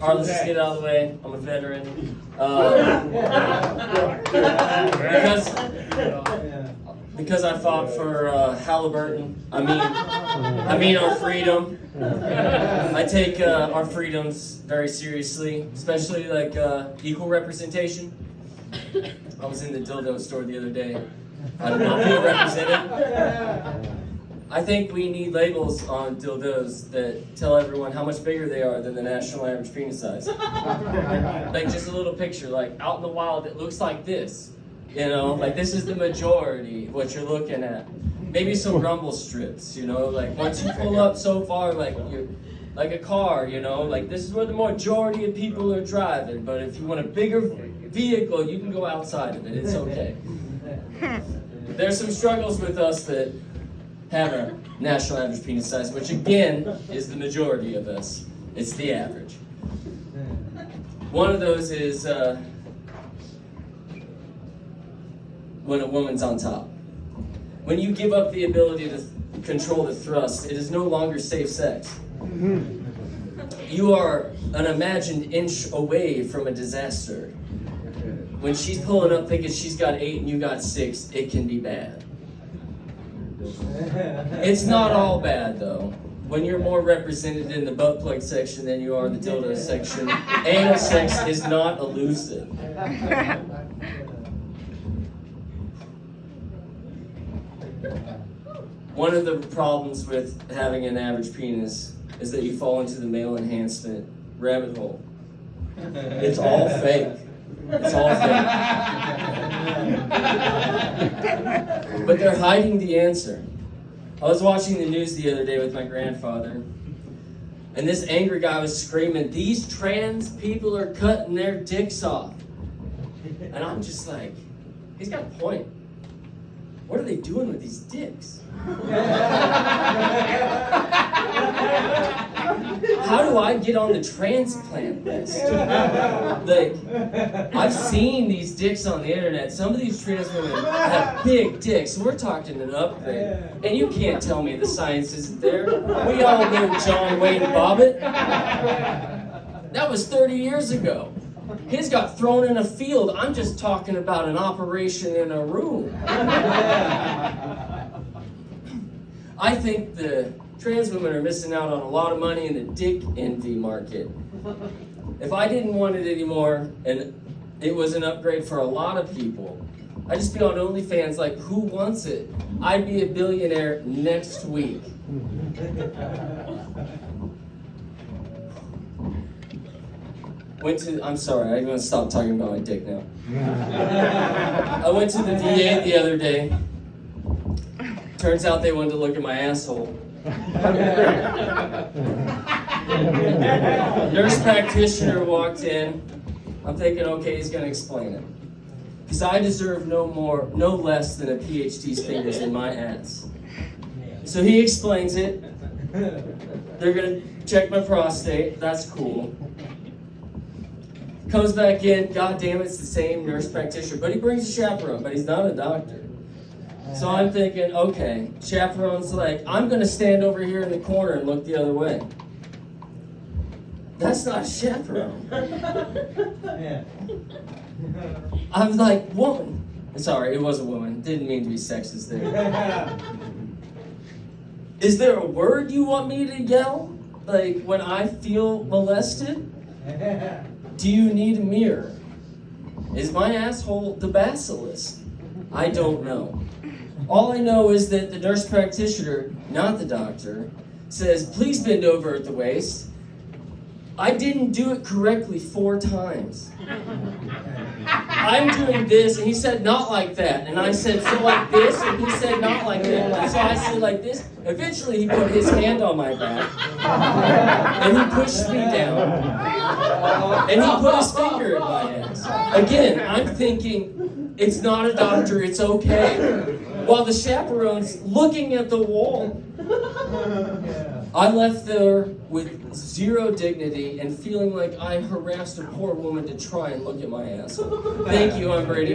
All right, let's just get it out of the way. I'm a veteran. Because I fought for Halliburton. I mean our freedom. I take our freedoms very seriously, especially like equal representation. I was in the dildo store the other day. I do not feel represented. I think we need labels on dildos that tell everyone how much bigger they are than the national average penis size. Like just a little picture, like out in the wild, it looks like this. You know, like this is the majority of what you're looking at. Maybe some rumble strips, you know, like once you pull up so far, like you're like a car, you know, like this is where the majority of people are driving. But if you want a bigger vehicle, you can go outside of it. It's okay. There's some struggles with us that have a national average penis size, which again is the majority of us. It's the average. One of those is when a woman's on top. When you give up the ability to control the thrust, it is no longer safe sex. You are an imagined inch away from a disaster. When she's pulling up thinking she's got 8 and you got 6, it can be bad. It's not all bad though. When you're more represented in the butt plug section than you are in the dildo section, anal sex is not elusive. One of the problems with having an average penis is that you fall into the male enhancement rabbit hole. It's all fake. It's all fake. But they're hiding the answer. I was watching the news the other day with my grandfather, and this angry guy was screaming, "These trans people are cutting their dicks off." And I'm just like, he's got a point. What are they doing with these dicks? How do I get on the transplant list? Like, I've seen these dicks on the internet. Some of these trans women have big dicks. We're talking an upgrade. And you can't tell me the science isn't there. We all know John Wayne Bobbitt. That was 30 years ago. His got thrown in a field. I'm just talking about an operation in a room. I think the trans women are missing out on a lot of money in the dick envy market. If I didn't want it anymore, and it was an upgrade for a lot of people, I'd just be on OnlyFans like, who wants it? I'd be a billionaire next week. I'm sorry, I'm going to stop talking about my dick now. I went to the VA the other day. Turns out they wanted to look at my asshole. Nurse practitioner walked in. I'm thinking, okay, he's going to explain it. Because I deserve no less than a PhD's fingers in my ass. So he explains it. They're going to check my prostate. That's cool. Comes back in, god damn it's the same nurse practitioner, but he brings a chaperone, but he's not a doctor. So I'm thinking, okay, chaperone's like, I'm gonna stand over here in the corner and look the other way. That's not a chaperone. I'm like, woman. Sorry, it was a woman. Didn't mean to be sexist there. Is there a word you want me to yell? Like when I feel molested? Do you need a mirror? Is my asshole the basilisk? I don't know. All I know is that the nurse practitioner, not the doctor, says, please bend over at the waist. I didn't do it correctly 4 times. I'm doing this, and he said, not like that. And I said, so like this, and he said, not like that. And so I said, like this. Eventually, he put his hand on my back, and he pushed me down, and he put his finger in my ass. Again, I'm thinking, it's not a doctor, it's okay. While the chaperone's looking at the wall. I left there with 0 dignity and feeling like I harassed a poor woman to try and look at my asshole. Thank you, I'm Brady.